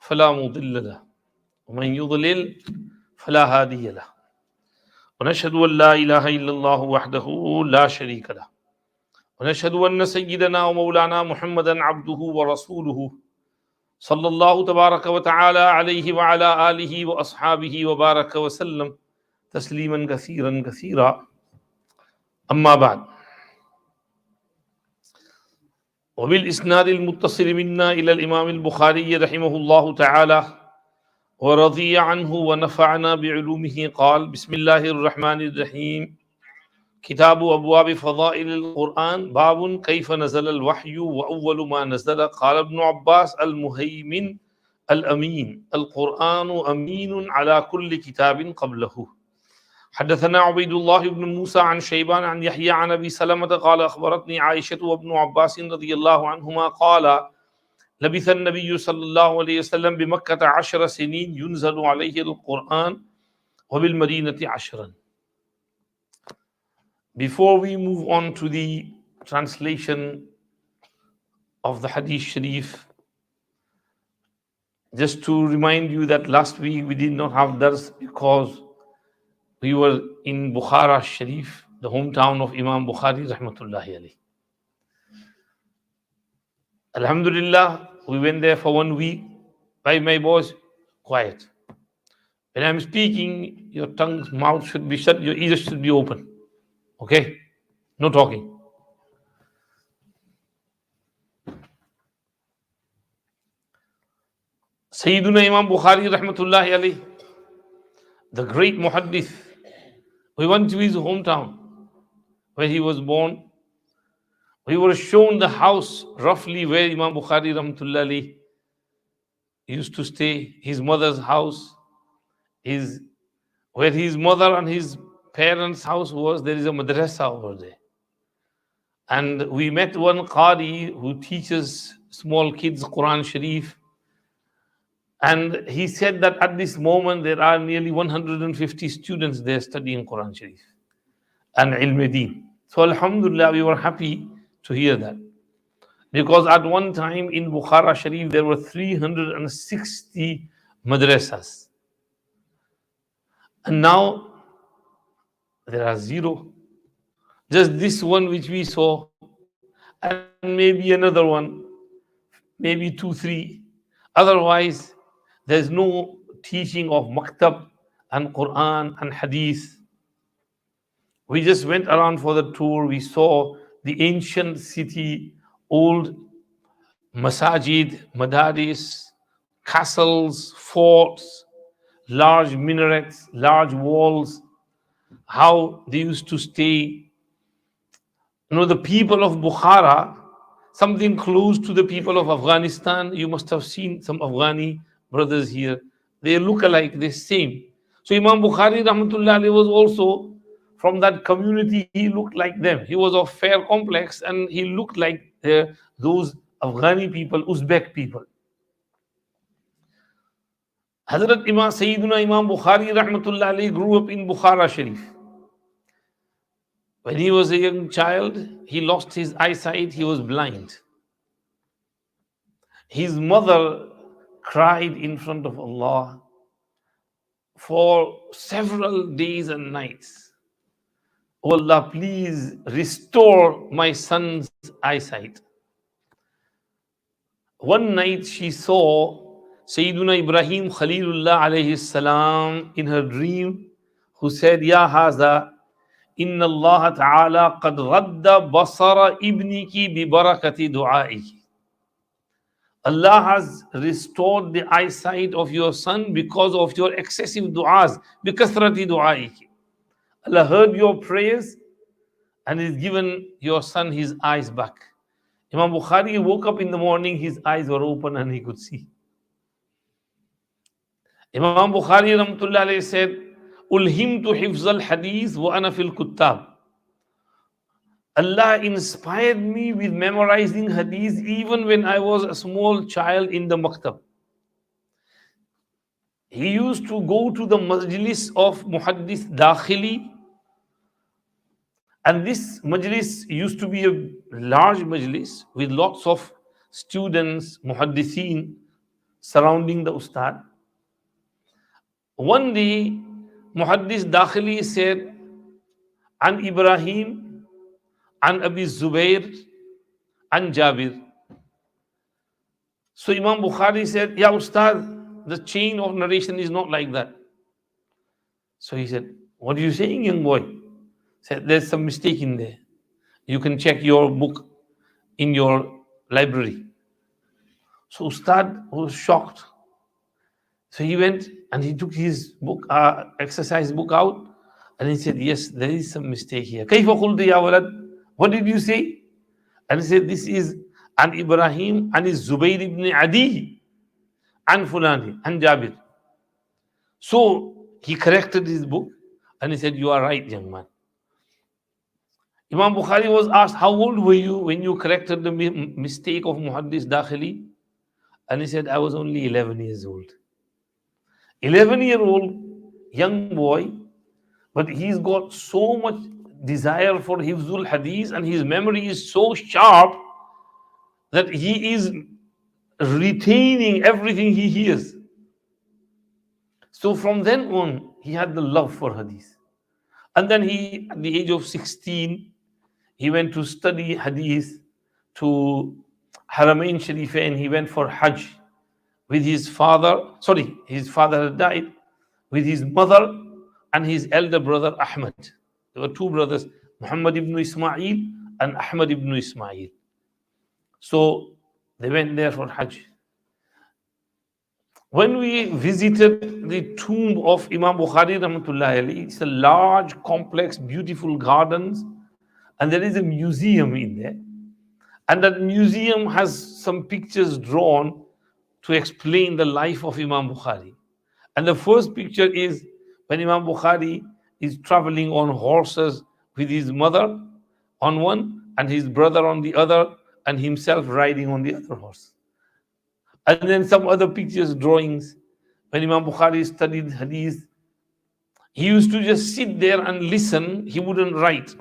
فلا مضل له ومن يضلل فلا هادي له ونشهد أن لا إله إلا الله وحده لا شريك له ونشهد أن سيدنا ومولانا محمدا عبده ورسوله صلى الله تبارك وتعالى عليه وعلى آله وأصحابه وبارك وسلم تسليما كثيرا كثيرا أما بعد وبالإسناد المتصل منا إلى الإمام البخاري رحمه الله تعالى ورضي عنه ونفعنا بعلومه قال بسم الله الرحمن الرحيم كتاب أبواب فضائل القرآن باب كيف نزل الوحي وأول ما نزل قال ابن عباس المهيمن الأمين القرآن أمين على كل كتاب قبله حدثنا عبيد الله بن موسى عن شيبان عن يحيى عن أبي سلمة قال أخبرتني عائشة وابن عباس رضي الله عنهما قال لبث النبي صلى الله عليه وسلم بمكة 10 سنين ينزل عليه القرآن وبالمدينة 10. Before we move on to the translation of the Hadith Shareef, just to remind you that last week we did not have Darse because we were in Bukhara Shareef, the hometown of Imam Bukhari rahmatullahi alayhi. Alhamdulillah, we went there for 1 week. By my boys, quiet. When I'm speaking, your tongue's mouth should be shut, your ears should be open. Okay? No talking. Sayyiduna Imam Bukhari rahmatullahi alayhi, the great muhaddith, we went to his hometown where he was born. We were shown the house roughly where Imam Bukhari rahmatullahi alayhi used to stay, his mother's house, where his mother and his parents' house was. There is a madrasa over there. And we met one Qari who teaches small kids Quran Shareef. And he said that at this moment there are nearly 150 students there studying Quran Shareef and Ilm Deen. So Alhamdulillah, we were happy to hear that. Because at one time in Bukhara Shareef there were 360 madrasas. And now there are 0. Just this one which we saw, and maybe another one, maybe 2, 3. Otherwise, there's no teaching of maktab and Quran and hadith. We just went around for the tour. We saw the ancient city, old masajid, madaris, castles, forts, large minarets, large walls, how they used to stay. You know, the people of Bukhara, something close to the people of Afghanistan. You must have seen some Afghani brothers here. They look alike, they're same. So Imam Bukhari rahmatullahi alayhi was also from that community. He looked like them. He was of fair complex and he looked like those Afghani people, Uzbek people. Hazrat Imam Sayyiduna Imam Bukhari rahmatullahi alayhi grew up in Bukhara Shareef. When he was a young child, he lost his eyesight, he was blind. His mother cried in front of Allah for several days and nights. Oh Allah, please restore my son's eyesight. One night she saw Sayyiduna Ibrahim Khalilullah alayhi salam in her dream, who said, Ya Haza, Inna Allah Ta'ala qad radda basara ibniki bi barakati du'aiki. Allah has restored the eyesight of your son because of your excessive du'as, bikathrati du'aiki. Allah heard your prayers and has given your son his eyes back. Imam Bukhari woke up in the morning, his eyes were open and he could see. Imam Bukhari rahmatullahi alayhi said, Ulhimtu hifzal hadith wa ana fil kuttab. Allah inspired me with memorizing hadith even when I was a small child in the maktab. He used to go to the majlis of Muhaddith Dakhili, and this majlis used to be a large majlis with lots of students, muhaddithin, surrounding the Ustad. One day, Muhaddis Dakhili said, An Ibrahim, An Abi Zubair, An Jabir. So Imam Bukhari said, Ya Ustad, the chain of narration is not like that. So he said, what are you saying, young boy? He said, there's some mistake in there. You can check your book in your library. So Ustad was shocked. So he went and he took his book, exercise book out, and he said, yes, there is some mistake here. كيف قلت يا ولد? What did you say? And he said, this is An Ibrahim, An Zubayr ibn Adi, An Fulani, An Jabir. So he corrected his book and he said, you are right, young man. Imam Bukhari was asked, how old were you when you corrected the mistake of Muhaddis Dakhili? And he said, I was only 11 years old. 11-year-old young boy, but he's got so much desire for Hifzul Hadith and his memory is so sharp that he is retaining everything he hears. So from then on, he had the love for Hadith. And then he, at the age of 16, he went to study Hadith to Haramain Sharifain. He went for Hajj with his father. Sorry, his father had died. With his mother and his elder brother Ahmad. There were two brothers, Muhammad ibn Ismail and Ahmad ibn Ismail. So they went there for Hajj. When we visited the tomb of Imam Bukhari rahmatullahi alayhi, it's a large, complex, beautiful gardens, and there is a museum in there. And that museum has some pictures drawn to explain the life of Imam Bukhari. And the first picture is when Imam Bukhari is traveling on horses with his mother on one and his brother on the other and himself riding on the other horse. And then some other pictures, drawings. When Imam Bukhari studied Hadith, he used to just sit there and listen. He wouldn't write.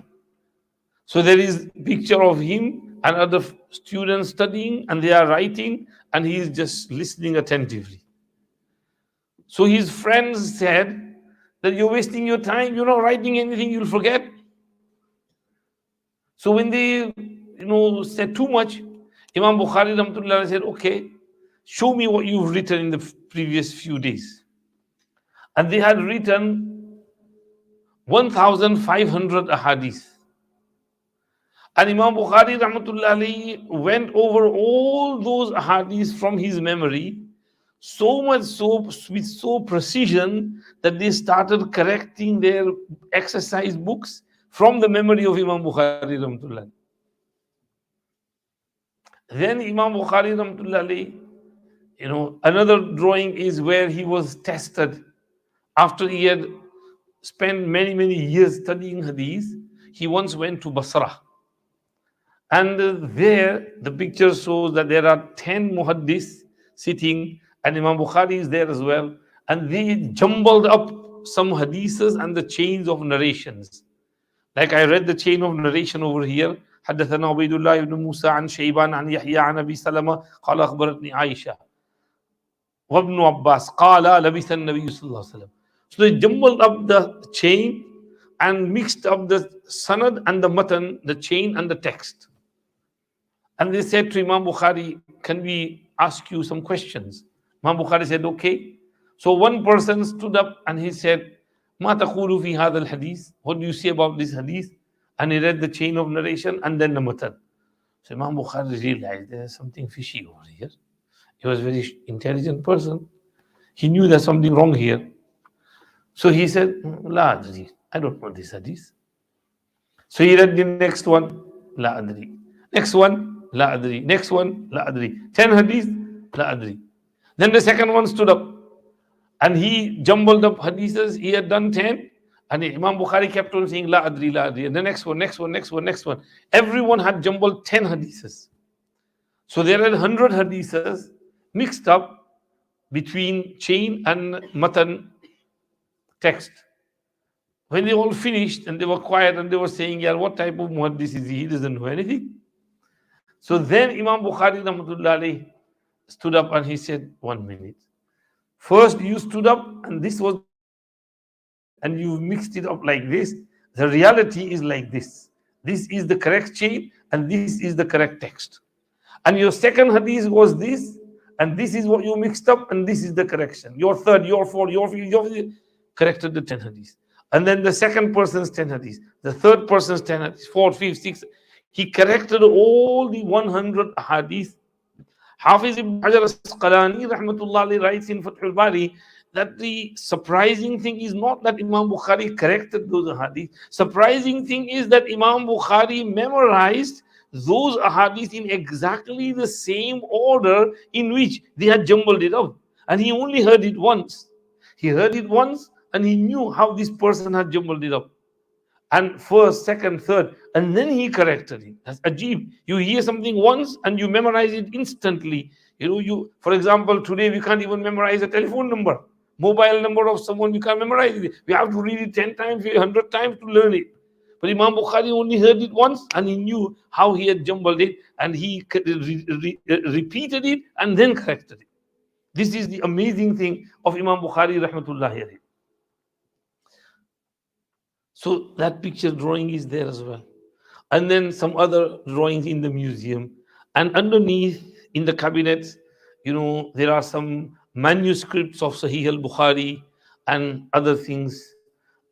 So there is a picture of him and other students studying and they are writing and he is just listening attentively. So his friends said that you're wasting your time, you're not writing anything, you'll forget. So when they said too much, Imam Bukhari rahmatullah said, okay, show me what you've written in the previous few days. And they had written 1,500 ahadith. And Imam Bukhari rahmatullah went over all those ahadith from his memory, so much so, with so precision that they started correcting their exercise books from the memory of Imam Bukhari rahmatullah. Then Imam Bukhari rahmatullah, another drawing is where he was tested after he had spent many, many years studying hadith. He once went to Basra. And there, the picture shows that there are 10 muhaddis sitting, and Imam Bukhari is there as well. And they jumbled up some hadiths and the chains of narrations. Like I read the chain of narration over here. حدثنا عبيد الله بن موسى عن شيبان عن يحيى عن أبي سلمة قال أخبرتني عائشة وابن عباس قال لبث النبي صلى الله عليه وسلم. So they jumbled up the chain and mixed up the sanad and the matan, the chain and the text. And they said to Imam Bukhari, can we ask you some questions? Imam Bukhari said, okay. So one person stood up and he said, ما تقول في هذا الحديث? What do you say about this hadith? And he read the chain of narration and then the matan. So Imam Bukhari realized there's something fishy over here. He was a very intelligent person. He knew there's something wrong here. So he said, La adri, I don't know this hadith. So he read the next one, La adri. Next one, La adri. Next one, La adri. 10 hadith, La adri. Then the second one stood up and he jumbled up hadiths. He had done 10 and Imam Bukhari kept on saying La adri, La adri. And the next one, next one, next one, next one. Everyone had jumbled 10 hadiths. So there are 100 hadiths mixed up between chain and matan text. When they all finished and they were quiet and they were saying, yeah, what type of muhaddis is he? He doesn't know anything. So then Imam Bukhari rahmatullah alayhi stood up and he said, 1 minute. First, you stood up and this was the correct hadith, and you mixed it up like this. The reality is like this. This is the correct chain, and this is the correct text. And your second hadith was this, and this is what you mixed up, and this is the correction. Your third, your fourth, your fifth, your fifth, corrected the 10 hadith. And then the second person's 10 hadith, the third person's 10 hadith, fourth, fifth, sixth. He corrected all the 100 hadith. Hafiz ibn Hajar al-Asqalani rahmatullah alayhi writes in Fathul Bari that the surprising thing is not that Imam Bukhari corrected those ahadith. Surprising thing is that Imam Bukhari memorized those ahadith in exactly the same order in which they had jumbled it up. And he only heard it once. He heard it once and he knew how this person had jumbled it up. And first, second, third, and then he corrected it. That's ajib. You hear something once and you memorize it instantly. For example, today we can't even memorize a telephone number, mobile number of someone. We can't memorize it. We have to read it 10 times, 100 times to learn it. But Imam Bukhari only heard it once and he knew how he had jumbled it, and he repeated it and then corrected it. This is the amazing thing of Imam Bukhari rahmatullahi alayhi. So that picture drawing is there as well. And then some other drawings in the museum. And underneath in the cabinets, there are some manuscripts of Sahih al-Bukhari, and other things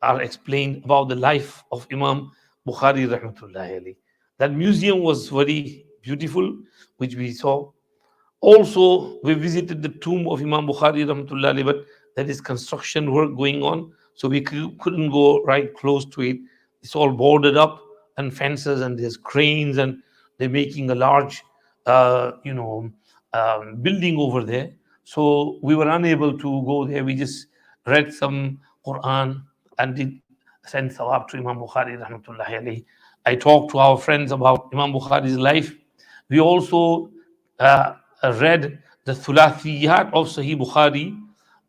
are explained about the life of Imam Bukhari rahmatullahi alayhi. That museum was very beautiful, which we saw. Also, we visited the tomb of Imam Bukhari rahmatullahi alayhi, but there is construction work going on, so we couldn't go right close to it. It's all boarded up and fences, and there's cranes, and they're making a large, building over there. So we were unable to go there. We just read some Qur'an and did send thawab to Imam Bukhari rahmatullahi alayhi. I talked to our friends about Imam Bukhari's life. We also read the Thulathiyat of Sahih Bukhari,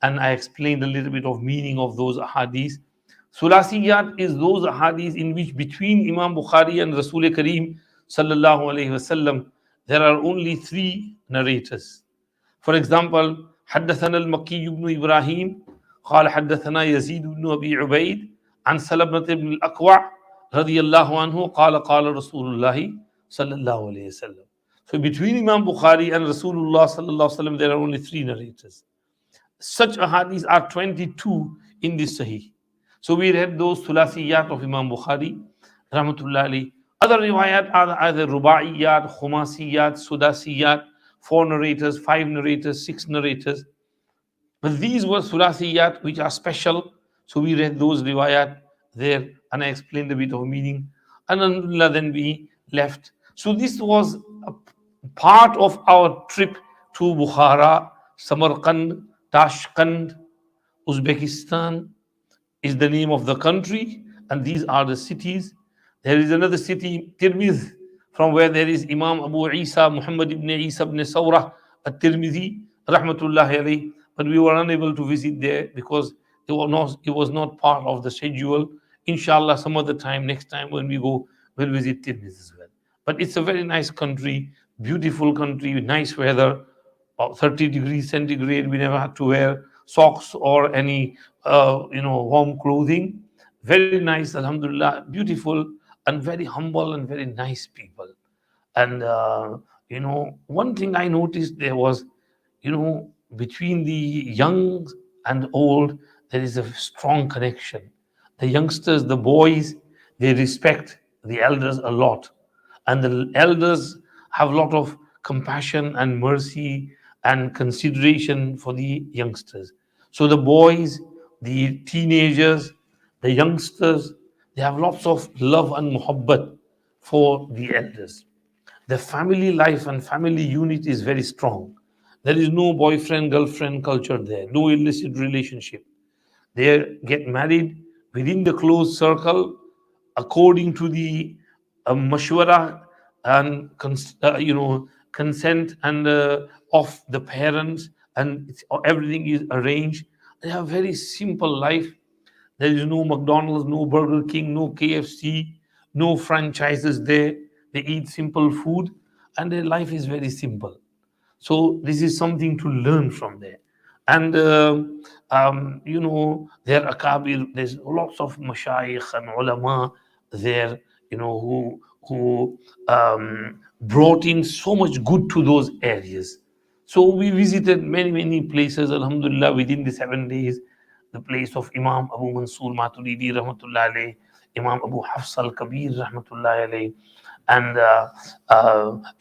and I explained a little bit of meaning of those ahadith. Thulathiyat is those ahadith in which between Imam Bukhari and Rasul Kareem sallallahu alayhi wasallam there are only 3 narrators. For example, حدثنا المكي بن إبراهيم قال حدثنا يزيد بن أبي عبيد عن سلمة بن الأكوع رضي الله عنه قال قال رسول الله صلى الله عليه وسلم. So between Imam Bukhari and Rasulullah sallallahu alaihi wasallam there are only 3 narrators. Such ahadith are 22 in this Sahih. So we read those Thulathiyat of Imam Bukhari rahmatullahi alayhi. Other riwayat are either Rubaiyat, Khumasiyat, Sudasiyat, 4 narrators, 5 narrators, 6 narrators. But these were Thulathiyat which are special. So we read those riwayat there, and I explained a bit of meaning. And alhamdulillah, then we left. So this was a part of our trip to Bukhara, Samarkand, Tashkent, Uzbekistan is the name of the country, and these are the cities. There is another city, Tirmidh, from where there is Imam Abu Isa, Muhammad ibn Isa ibn Sawrah at-Tirmidhi, rahmatullahi alayhi. But we were unable to visit there because it was not part of the schedule. Inshallah, some other time, next time when we go, we'll visit Tirmidh as well. But it's a very nice country, beautiful country, nice weather, about 30 degrees centigrade. We never had to wear socks or any, warm clothing. Very nice, alhamdulillah, beautiful and very humble and very nice people. And, one thing I noticed there was, between the young and old, there is a strong connection. The youngsters, the boys, they respect the elders a lot. And the elders have a lot of compassion and mercy and consideration for the youngsters. So the boys, the teenagers, the youngsters, they have lots of love and muhabbat for the elders. The family life and family unit is very strong. There is no boyfriend, girlfriend culture there, no illicit relationship. They get married within the closed circle according to the mashwara and consent and of the parents, and everything is arranged. They have very simple life. There is no McDonald's, no Burger King, no KFC, no franchises there. They eat simple food and their life is very simple. So this is something to learn from there. And there are akabir, there's lots of mashayikh and ulama there, who brought in so much good to those areas. So we visited many, many places, alhamdulillah, within the 7 days. The place of Imam Abu Mansur Maturidi rahmatullah alayh, Imam Abu Hafs al-Kabir rahmatullah alayh, and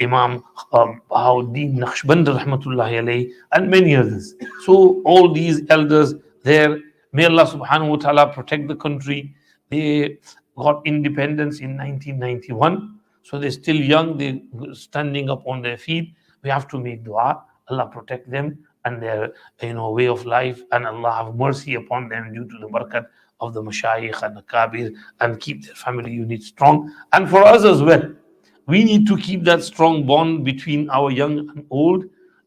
Imam Bahauddin Naqshband rahmatullahi alayhi, and many others. So all these elders there, may Allah subhanahu wa ta'ala protect the country. They got independence in 1991, so they're still young, they're standing up on their feet. We have to make dua, Allah protect them and their way of life, and Allah have mercy upon them due to the barakat of the mashayikh and the kabir, and keep their family unit strong. And for us as well, we need to keep that strong bond between our young and old.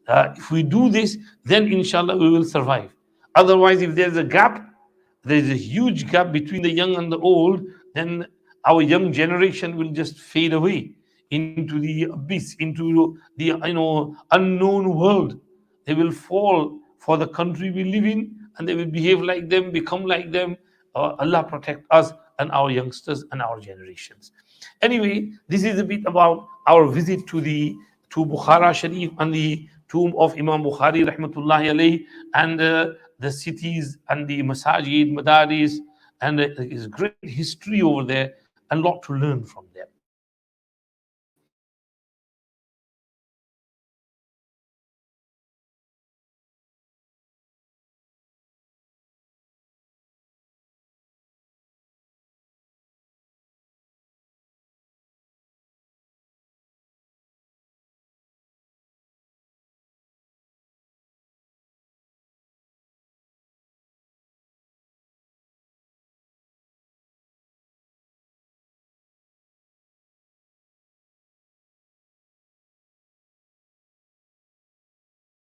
If we do this, then inshallah we will survive. Otherwise, if there's a gap, there's a huge gap between the young and the old, then our young generation will just fade away into the abyss, into the unknown world. They will fall for the country we live in, and they will behave like them, become like them. Allah protect us and our youngsters and our generations. Anyway, this is a bit about our visit to Bukhara Shareef and the tomb of Imam Bukhari rahmatullahi alayhi, and the cities and the masajid, madaris, and there is great history over there and a lot to learn from them.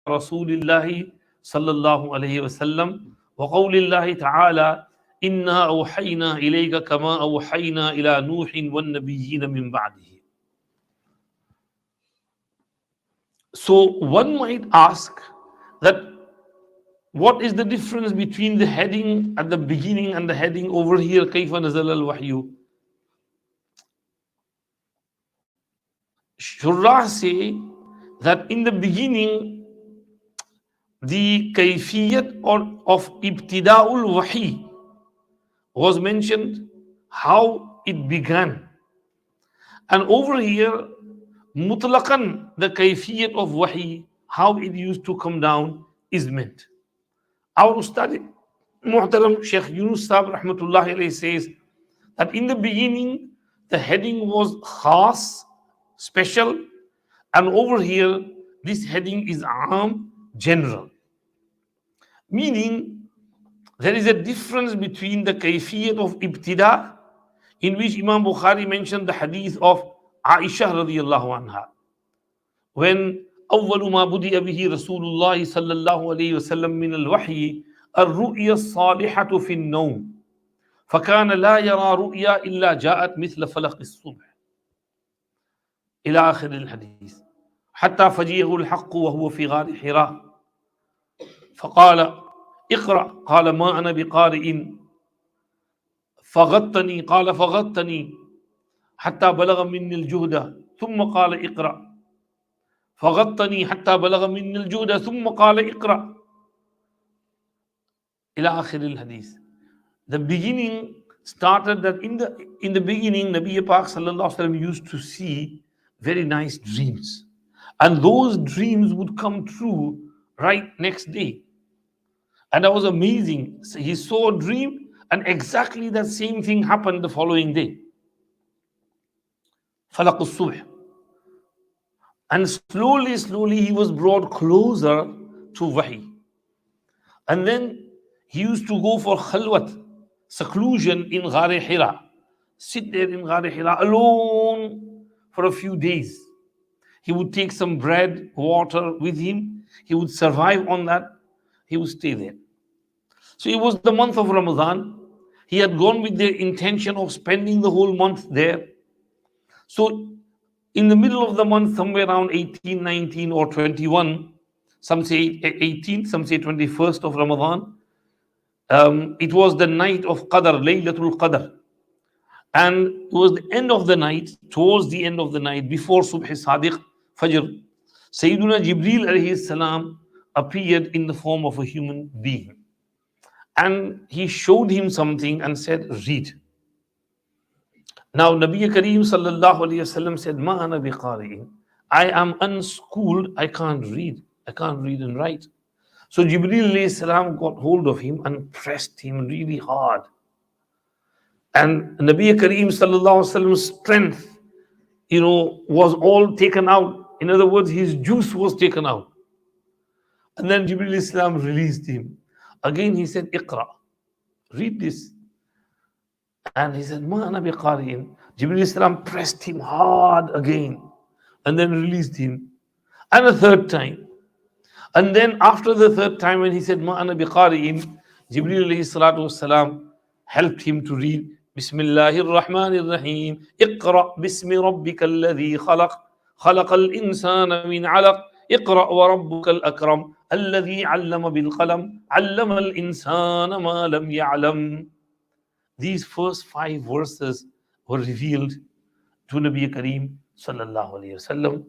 رسول الله صلى الله عليه وسلم وقول الله تعالى إنا أوحينا إليك كما أوحينا إلى نوح والنبيين من بعده. So one might ask that what is the difference between the heading at the beginning and the heading over here, كيف نزل الوحي? Shurrah say that in the beginning, the kayfiyat of ibtida'ul wahi was mentioned, how it began. And over here, mutlaqan, the kayfiyat of wahi, how it used to come down, is meant. Our Ustad Muhtaram Sheikh Yunus Sahib rahmatullahi alayhi says that in the beginning, the heading was khas, special, and over here, this heading is aam, general. Meaning, there is a difference between the kayfiyat of ibtida, in which Imam Bukhari mentioned the hadith of Aisha radiyallahu anha, when أول ما بدأ به رسول الله صلى الله عليه وسلم من الوحي الرؤيا الصالحة في النوم فكان لا يرى رؤيا إلا جاءت مثل فلق الصبح إلى آخر الحديث حتى فجيه الحق وهو في غار حراء فقال اقرأ قال ما أنا بقارئ فغطني قال فغطني حتى بلغ مني الجهد ثم قال اقرأ فغطني حتى بلغ مني الجهد ثم قال اقرأ إلى آخر الحديث. The beginning started that in the beginning Nabi Pak sallallahu alaihi wasallam used to see very nice dreams, and those dreams would come true right next day. And that was amazing. So he saw a dream and exactly that same thing happened the following day. Falaq al-subh. And slowly he was brought closer to wahi. And then he used to go for khalwat, seclusion in Ghar Hira. Sit there in Ghar Hira alone for a few days. He would take some bread, water with him. He would survive on that. He would stay there. So it was the month of Ramadan. He had gone with the intention of spending the whole month there. So In the middle of the month, somewhere around 18, 19, or 21, some say 18th, some say 21st of Ramadan, it was the night of Qadr, Laylatul Qadr. And it was the end of the night, towards the end of the night, before Subh Sadiq, Fajr, Sayyiduna Jibreel alayhi salam appeared in the form of a human being. And he showed him something and said, read. Now, Nabi Kareem sallallahu alayhi wasallam said, Ma ana biqari'in. I am unschooled, I can't read. I can't read and write. So Jibreel alayhi salam got hold of him and pressed him really hard. And Nabi Kareem sallallahu alayhi wasallam's strength, was all taken out. In other words, his juice was taken out. And then Jibreel alayhi salam released him. Again he said, Iqra, read this. And he said, Ma ana biqari'in. Jibreel alayhi salam pressed him hard again and then released him. And a third time. And then after the third time, when he said, Ma ana biqari'in, Jibreel alayhi salatu wasalam helped him to read, Bismillahir Rahmanir Rahim, Iqra bismi rabbika alladhi khalaq, khalaqal insana min alaq, Iqra wa rabbukal akram, alladhi allama bil qalam, allama al insana ma lam ya'lam. These first 5 verses were revealed to Nabi Kareem sallallahu alayhi wasallam.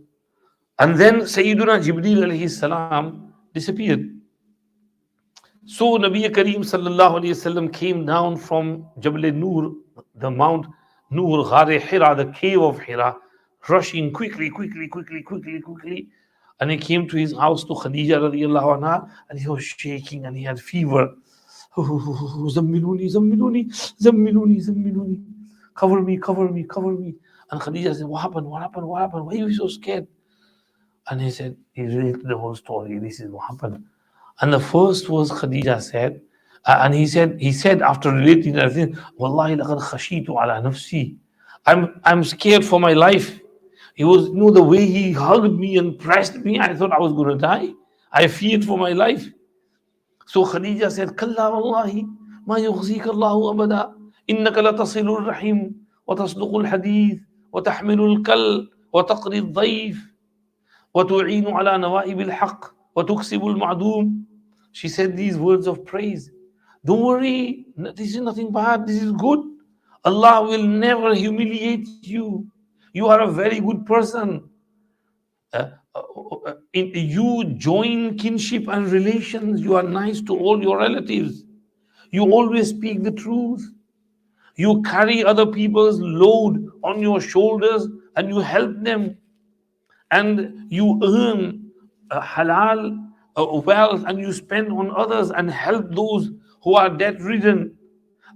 And then Sayyiduna Jibreel alayhi salam disappeared. So Nabi Kareem sallallahu alayhi wasallam came down from Jabal Nur, the Mount Nur, Ghar Hira, the cave of Hira, rushing quickly. And he came to his house to Khadija radiallahu anha, and he was shaking and he had fever. Zammiluni. Cover me. And Khadija said, What happened? Why are you so scared? And he related the whole story. This is what happened. And the first was Khadija said, and he said after relating everything, Wallahi laqad khashitu ala nafsi. I'm scared for my life. He was, the way he hugged me and pressed me, I thought I was going to die. I feared for my life. So Khadija said, Kalla wallahi, ma yughzika Allahu abada, innaka la tasilu al-rahim, wa tasduqu al-hadith, wa tahmilu al-kal, wa taqri al-dhayf, wa tu'inu ala nawa'ib al-haq, wa tuksibu al-ma'doom. She said these words of praise. Don't worry, this is nothing bad, this is good. Allah will never humiliate you. You are a very good person. You join kinship and relations. You are nice to all your relatives. You always speak the truth. You carry other people's load on your shoulders and you help them. And you earn halal wealth and you spend on others and help those who are debt-ridden.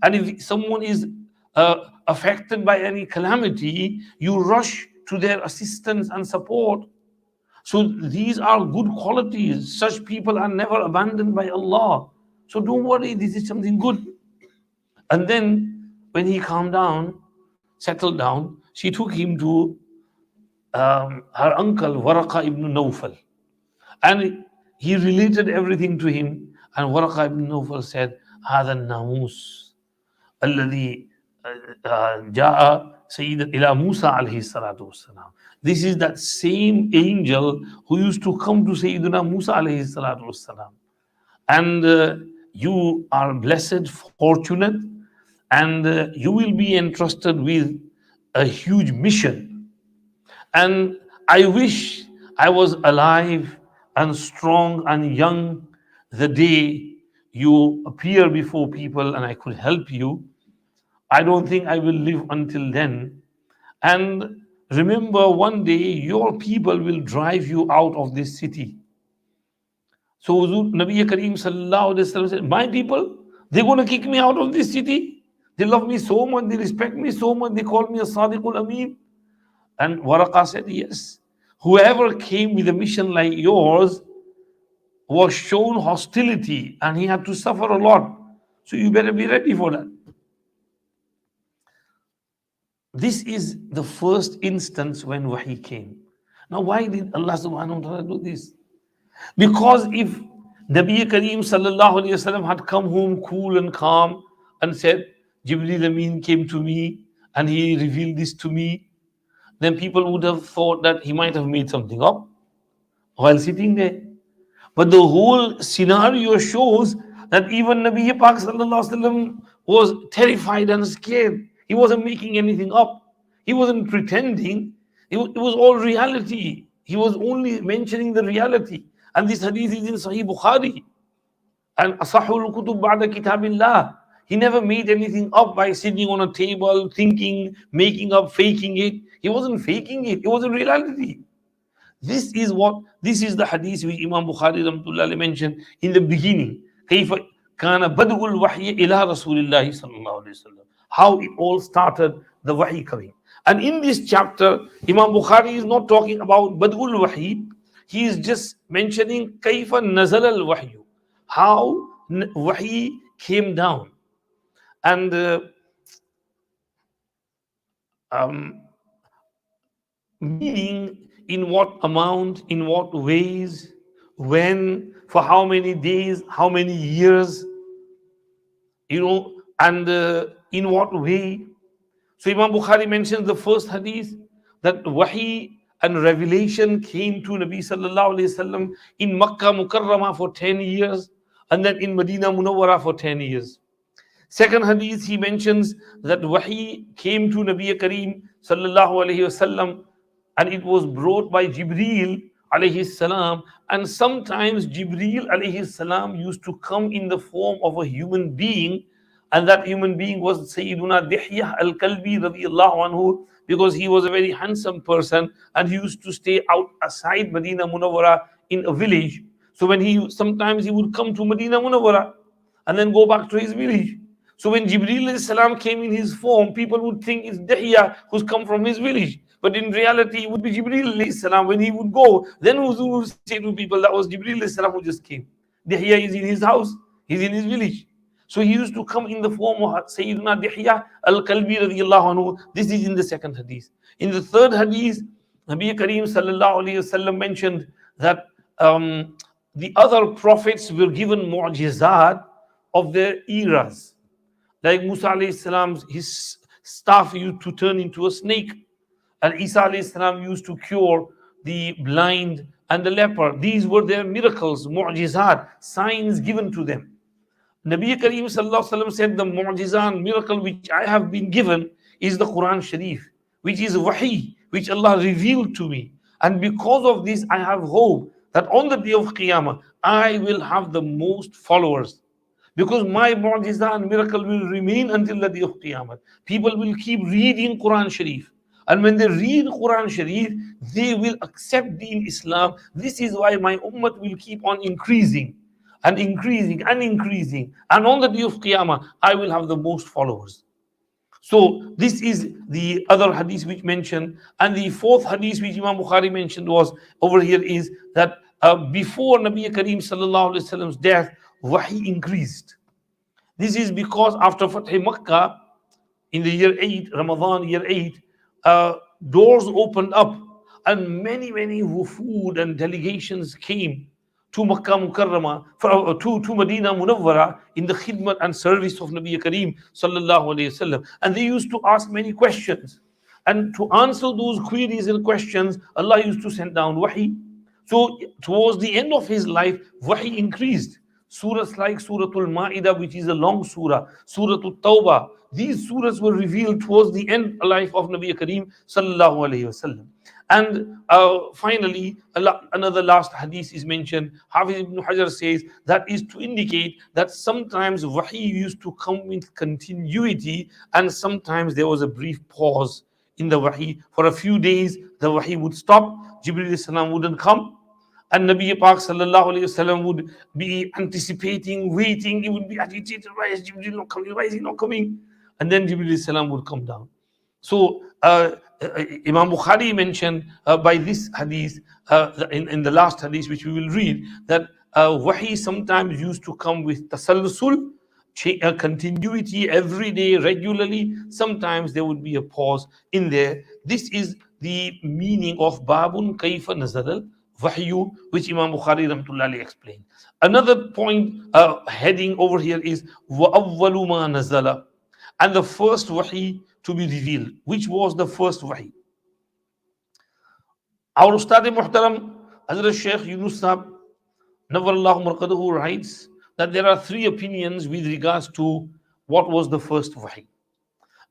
And if someone is affected by any calamity, you rush to their assistance and support. So these are good qualities. Such people are never abandoned by Allah. So don't worry, this is something good. And then when he calmed down, settled down, she took him to her uncle Waraqa ibn Nawfal. And he related everything to him. And Waraqa ibn Nawfal said, هذا الناموس الذي جاء سيد إلى موسى عليه الصلاة والسلام. This is that same angel who used to come to Sayyidina Musa alayhi salatu wassalam. And you are blessed, fortunate, and you will be entrusted with a huge mission. And I wish I was alive and strong and young the day you appear before people and I could help you. I don't think I will live until then. And remember, one day your people will drive you out of this city. So Nabi Kareem sallallahu alaihi wasallam said, my people, they're going to kick me out of this city. They love me so much, they respect me so much, they call me a Sadiqul Ameen. And Waraqa said, yes. Whoever came with a mission like yours was shown hostility and he had to suffer a lot. So you better be ready for that. This is the first instance when Wahi came. Now, why did Allah subhanahu wa ta'ala do this? Because if Nabi Kareem sallallahu alayhi wasallam had come home cool and calm and said, Jibreel Ameen came to me and he revealed this to me, then people would have thought that he might have made something up while sitting there. But the whole scenario shows that even Nabi Pak Sallallahu Alaihi Wasallam was terrified and scared. He wasn't making anything up. He wasn't pretending. It was all reality. He was only mentioning the reality. And this hadith is in Sahih Bukhari. And Asahul Kutub Ba'da Kitabillah. He never made anything up by sitting on a table, thinking, making up, faking it. He wasn't faking it. It was a reality. This is the hadith which Imam Bukhari Rahmatullah alayhi mentioned in the beginning. كيف كان بدء الوحي إلى رسول الله صلى الله عليه وسلم. How it all started, the wahi coming. And in this chapter, Imam Bukhari is not talking about badul wahi. He is just mentioning كيف نزل الوحي. How wahi came down. And meaning, in what amount, in what ways, when, for how many days, how many years, and in what way. So Imam Bukhari mentions the first hadith that wahi and revelation came to Nabi Sallallahu Alaihi Wasallam in Makkah Mukarramah for 10 years and then in Medina Munawwara for 10 years. Second hadith, he mentions that wahi came to Nabi Kareem Sallallahu Alaihi Wasallam and it was brought by Jibreel alayhi salam, and sometimes Jibreel alayhi salam used to come in the form of a human being, and that human being was Sayyiduna Dihya al-Kalbi radiyallahu anhu, because he was a very handsome person and he used to stay outside Medina Munawwara in a village. So sometimes he would come to Medina Munawwara and then go back to his village. So when Jibreel alayhi salam came in his form, people would think it's Dihya who's come from his village. But in reality, it would be Jibreel alayhi salam. When he would go, then Huzur would say to people, that was Jibreel alayhi salam who just came. Dihya is in his house, he's in his village. So he used to come in the form of Sayyidina Dihya al-Kalbi radiyallahu anhu. This is in the second hadith. In the third hadith, Nabi Kareem sallallahu alayhi wasallam mentioned that the other prophets were given mu'jizat of their eras. Like Musa alayhi salam, his staff used to turn into a snake. And Isa alayhi salam used to cure the blind and the leper. These were their miracles, mu'jizat, signs given to them. Nabi Kareem sallallahu alaihi wasallam said, the mu'jizat, miracle which I have been given is the Qur'an Shareef, which is wahi, which Allah revealed to me. And because of this, I have hope that on the day of Qiyamah, I will have the most followers. Because my mu'jizat and miracle will remain until the day of Qiyamah. People will keep reading Qur'an Shareef. And when they read Quran Shareef, they will accept Deen Islam. This is why my ummah will keep on increasing and increasing and increasing. And on the day of Qiyamah, I will have the most followers. So this is the other hadith which mentioned. And the fourth hadith which Imam Bukhari mentioned was over here is that before Nabi Kareem Sallallahu Alaihi Wasallam's death, wahi increased. This is because after Fatih Makkah, in the year 8, Ramadan year 8, doors opened up and many wufud and delegations came to Makkah Mukarramah, to Medina Munawwara in the khidmat and service of Nabi Kareem sallallahu alayhi wasallam. And they used to ask many questions. And to answer those queries and questions, Allah used to send down wahi. So towards the end of his life, wahi increased. Surahs like Suratul Ma'idah, which is a long surah, Suratul Tawbah, these surahs were revealed towards the end of life of Nabi Kareem sallallahu alayhi wasallam. And finally, another last hadith is mentioned. Hafiz ibn Hajar says that is to indicate that sometimes wahi used to come with continuity and sometimes there was a brief pause in the wahi. For a few days, the wahi would stop, Jibreel salam wouldn't come. And Nabi Pak sallallahu alayhi wasallam would be anticipating, waiting. He would be agitated. Why is Jibreel not coming? Why is he not coming? And then Jibreel salam would come down. So Imam Bukhari mentioned by this hadith, in the last hadith which we will read, that wahi sometimes used to come with tasalsul, continuity every day, regularly. Sometimes there would be a pause in there. This is the meaning of Babun Kaifa Nazal Wahyu, which Imam Bukhari Rahmatullahi explained. Another point heading over here is وَأَوَّلُ مَا نَزَلَ, and the first wahi to be revealed. Which was the first wahi? Our Ustad Muhtaram, Hazrat Sheikh Yunus Sahab, Nawwarallahu Marqadahu, writes that there are three opinions with regards to what was the first wahi.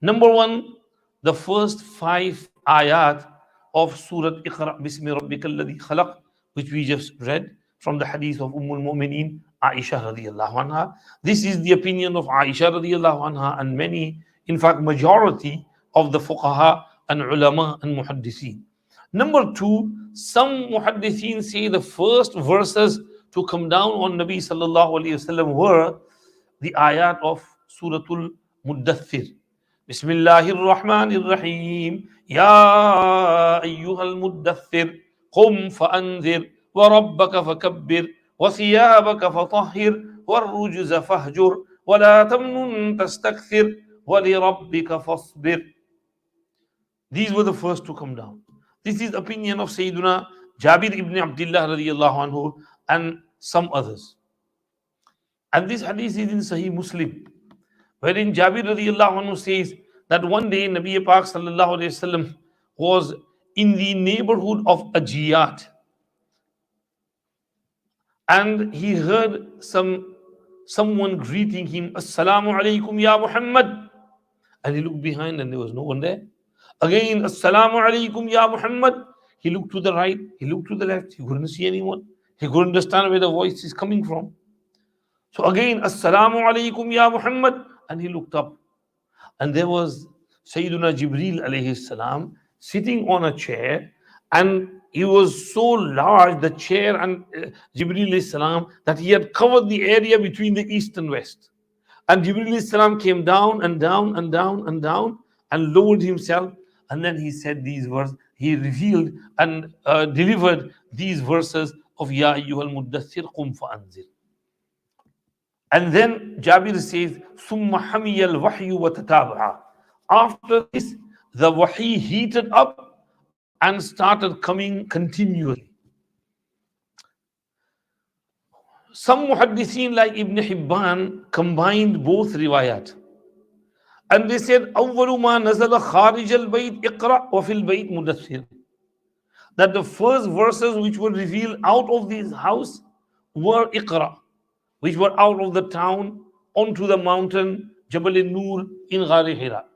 Number one, the first five ayat of Surah Iqra Bismi Rabbika Alladhi Khalaq, which we just read from the hadith of Ummul Mu'mineen Aisha radiyallahu anha. This is the opinion of Aisha radiyallahu anha and many, in fact, majority of the fuqaha and ulama and muhaddithin. Number two, some muhaddithin say the first verses to come down on Nabi sallallahu alayhi wasallam were the ayat of Suratul Muddathir. Bismillahir Rahmanir Rahim. Ya ayyuhal muddathir qum fa'anzir wa rabbaka fakabbir wa thiyabaka fatahhir wa rujza fahjur wa la tamnun tastakthir wa li rabbika fasbir. These were the first to come down. This is the opinion of Sayyiduna Jabir ibn Abdullah radiyallahu anhu and some others. And this hadith is in Sahih Muslim, wherein Jabir radiyallahu anhu says that one day Nabi Pak sallallahu alayhi wasallam was in the neighborhood of Ajiyat, and he heard someone greeting him, Assalamu alaikum ya Muhammad. And he looked behind and there was no one there. Again, Assalamu alaikum ya Muhammad. He looked to the right, he looked to the left, he couldn't see anyone. He couldn't understand where the voice is coming from. So again, Assalamu alaikum ya Muhammad. And he looked up. And there was Sayyiduna Jibreel alayhi salam sitting on a chair. And he was so large, the chair and Jibreel alayhi salam, that he had covered the area between the east and west. And Jibreel alayhi salam came down and down and down and down and lowered himself. And then he said these verses. He revealed and delivered these verses of Ya ayyuhal muddathir qum fa'anzir. And then Jabir says, Summa hamiyal wahyu wa tataba'a. After this, the wahi heated up and started coming continually. Some muhaddithin like Ibn Hibban combined both riwayat. And they said, أَوَّلُ مَا نَزَلَ خَارِجَ الْبَيْتِ اقْرَأْ وَفِي الْبَيْتِ مُدَثِّرٍ. That the first verses which were revealed out of this house were Iqra, which were out of the town onto the mountain Jabal Nur in Ghar Hira.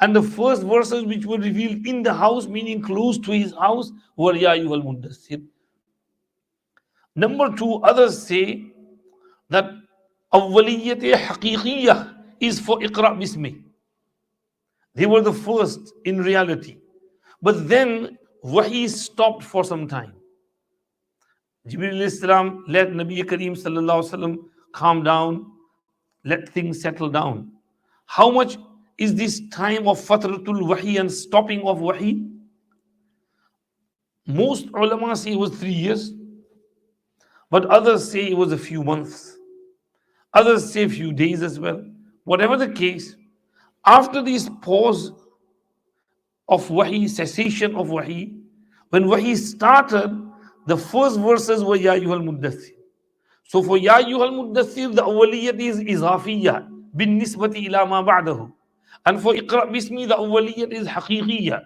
And the first verses which were revealed in the house, meaning close to his house, were Ya ayyuhal muddathir. Number two, others say that awwaliyyat haqiqiyyah is for Iqra Bismi. They were the first in reality. But then wahi stopped for some time. Jibreel alayhi salam let Nabi Kareem sallallahu alaihi wasallam calm down, let things settle down. How much is this time of fatratul wahi and stopping of wahi? Most ulama say it was 3 years, but others say it was a few months. Others say a few days as well. Whatever the case, after this pause of wahi, cessation of wahi, when wahi started, the first verses were Ya ayyuhal muddathir. So for Ya ayyuhal muddathir, the awwaliyat is izafiyya bin nisbati ila ma ba'dahu. And for Iqra Bismi, the awwaliyat is haqiqiyya.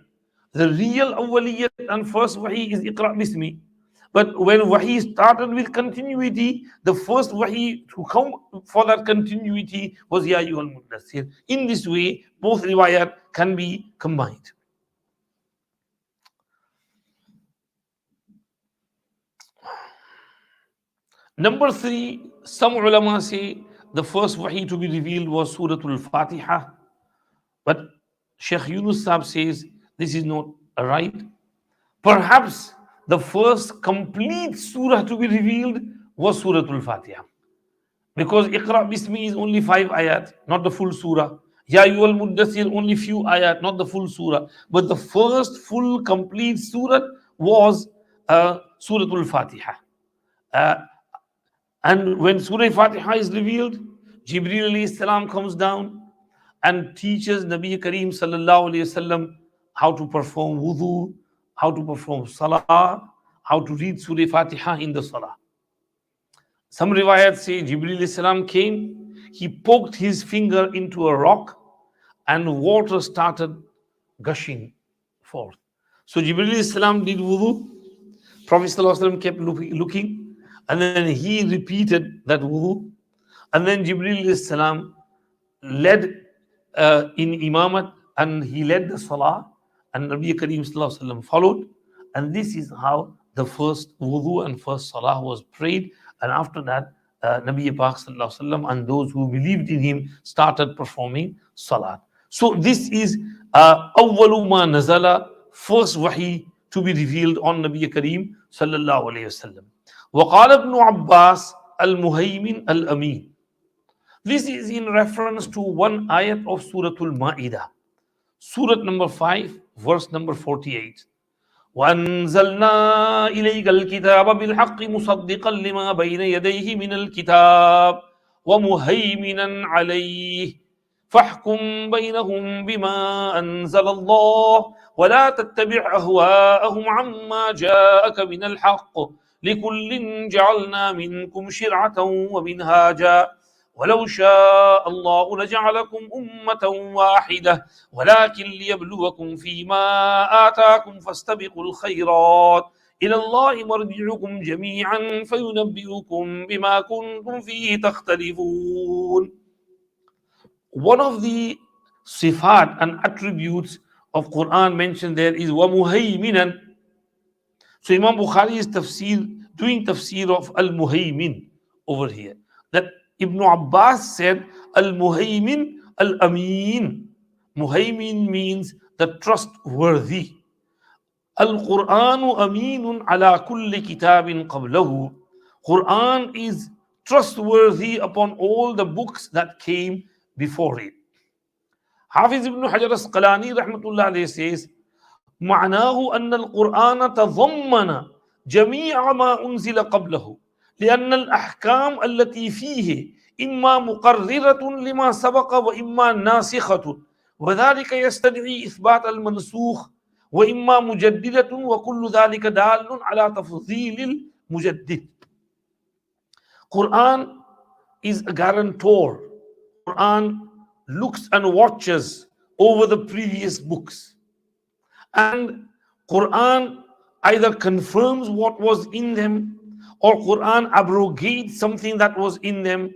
The real awwaliyat and first wahi is Iqra Bismi. But when wahi started with continuity, the first wahi to come for that continuity was Ya ayyuhal muddathir. In this way, both riwayat can be combined. Number three, some ulama say the first wahi to be revealed was Suratul Fatiha. But Sheikh Yunus Sahab says this is not right. Perhaps the first complete surah to be revealed was Suratul Fatiha. Because Iqra Bismi is only 5 ayat, not the full surah. Ya ayyuhal muddathir, only few ayat, not the full surah. But the first full complete surah was Suratul Fatiha. And when Surah Fatiha is revealed, Jibreel alayhi salam comes down and teaches Nabi Kareem sallallahu alayhi wasallam how to perform wudu, how to perform salah, how to read Surah Fatiha in the salah. Some riwayat say Jibreel alayhi salam came, he poked his finger into a rock and water started gushing forth. So Jibreel salam did wudu. Prophet ﷺ kept looking, and then he repeated that wudu. And then Jibreel salam led in imamat, and he led the salah, and Nabi Kareem ﷺ followed. And this is how the first wudu and first salah was prayed. And after that, Nabi Pak ﷺ and those who believed in him started performing salat. So this is awwalu ma nazala, first wahi to be revealed on Nabi Kareem sallallahu alayhi wasallam. وقال ابن عباس المهيمن الأمين. This is in reference to one ayat of Surah Al-Ma'idah, Surah number 5, verse number 48. وأنزلنا إليك الكتاب بالحق مصدقا لما بين يديه من الكتاب ومهيمنا عليه فاحكم بينهم بما أنزل الله ولا تتبع أهواءهم عما جاءك من الحق لكل جعلنا منكم شرعة ومنهاجا ولو شاء الله لجعلكم أمة واحدة ولكن ليبلوكم فيما آتاكم فاستبقوا الخيرات إلى الله مرجعكم جميعا فينبئكم بما كنتم فيه تختلفون. One of the sifat and attributes of Qur'an mentioned there is وَمُهَيْمِنًا. So Imam Bukhari is doing tafsir of Al-Muhaymin over here. That Ibn Abbas said Al-Muhaymin Al-Amin. Muhaymin means the trustworthy. Al-Qur'anu aminun ala kulli kitabin qablahu. Qur'an is trustworthy upon all the books that came before it. Hafiz ibn Hajar Asqalani rahmatullah alayhi says, معناه أن القرآن تضمن جميع ما أنزل قبله لأن الأحكام التي فيه إما مقررة لما سبق وإما ناسخة وذلك يستدعي إثبات المنسوخ وإما مجددة وكل ذلك دال على تفضيل المجدد. Quran is a guarantor. Quran looks and watches over the previous books. And Quran either confirms what was in them, or Quran abrogates something that was in them,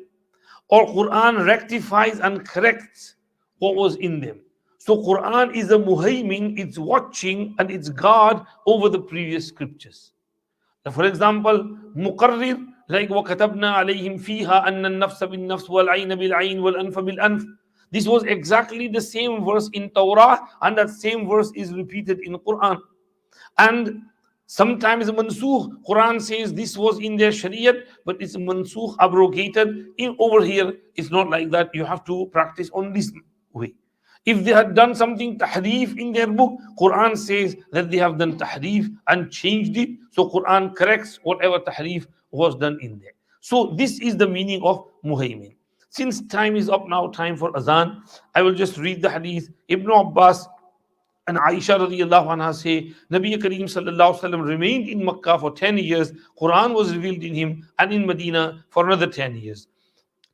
or Quran rectifies and corrects what was in them. So Quran is a muhaymin, it's watching and it's guard over the previous scriptures. Now, for example, muqarrir, like وَكَتَبْنَا عَلَيْهِمْ فِيهَا أَنَّ النَّفْسَ بِالنَّفْسِ وَالْعَيْنَ بِالْعَيْنِ وَالْأَنْفَ بِالْأَنْفِ. This was exactly the same verse in Torah, and that same verse is repeated in Quran. And sometimes mansukh, Quran says this was in their Shariat, but it's mansukh, abrogated. Over here, it's not like that. You have to practice on this way. If they had done something tahrif in their book, Quran says that they have done tahrif and changed it. So Quran corrects whatever tahrif was done in there. So this is the meaning of muhaymin. Since time is up now, time for azan, I will just read the hadith. Ibn Abbas and Aisha radiyallahu anha say, Nabi Kareem sallallahu alaihi wasallam remained in Makkah for 10 years. Quran was revealed in him, and in Medina for another 10 years.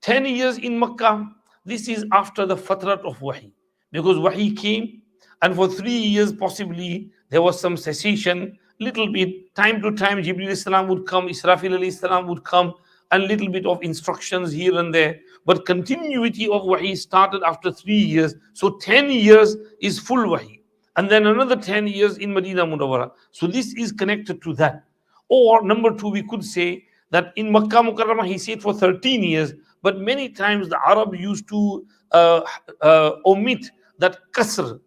10 years in Makkah, this is after the fatrat of wahi. Because wahi came, and for 3 years possibly there was some cessation, little bit, time to time Jibreel salam would come, Israfil alayhi salam would come, and little bit of instructions here and there. But continuity of wahi started after 3 years. So 10 years is full wahi. And then another 10 years in Medina Munawwara. So this is connected to that. Or number two, we could say that in Makkah Mukarramah he said for 13 years. But many times the Arab used to omit that kasr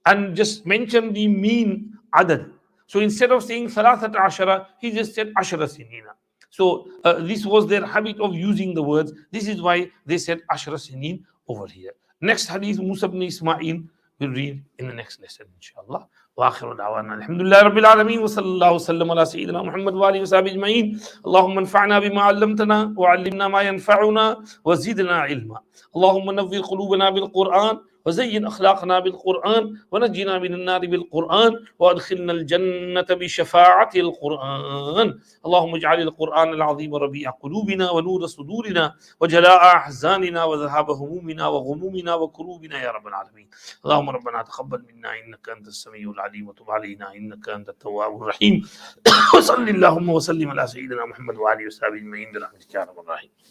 and just mention the mean adad. So instead of saying thalathat ashara, he just said ashara sinina. So this was their habit of using the words. This is why they said ashara sinin over here. Next hadith, Musa ibn Ismail, we'll read in the next lesson, inshallah. وآخر دعوانا الحمد لله رب العالمين وصلى الله وسلم على سيدنا محمد وآله وصحبه أجمعين. اللهم انفعنا بما علمتنا وعلمنا ما ينفعنا وزدنا علما. اللهم نور قلوبنا بالقرآن वज़य्यिन अख़लाक़ना bill क़ुरआन वनज्जिना मिनन नारि bill क़ुरआन वअदख़िलनल जन्नत बिशफ़ाअतिल क़ुरआन। अल्लाहुम्मा इजअलिल क़ुरआनल अज़ीम रबीअ क़ुलूबिना व नूर सुदूरिना व जलाअ अहज़ानिना व ज़हाब हमुमिना व ग़ुमूमिना व कुरूबिना या rubble आलमीन। अल्लाहुम्मा रब्बना तक़ब्बल मिन्ना इन्नका अंतस समीउल अलीम व तुब अलैना इन्नका अंतत तव्वाबुर रहीम। व सल्लल्लाहु व सल्लिम अला सय्यिदिना मुहम्मद व आलिहि व सहबिहि अजमईन बिरहमतिका या अरहमर राहिमीन।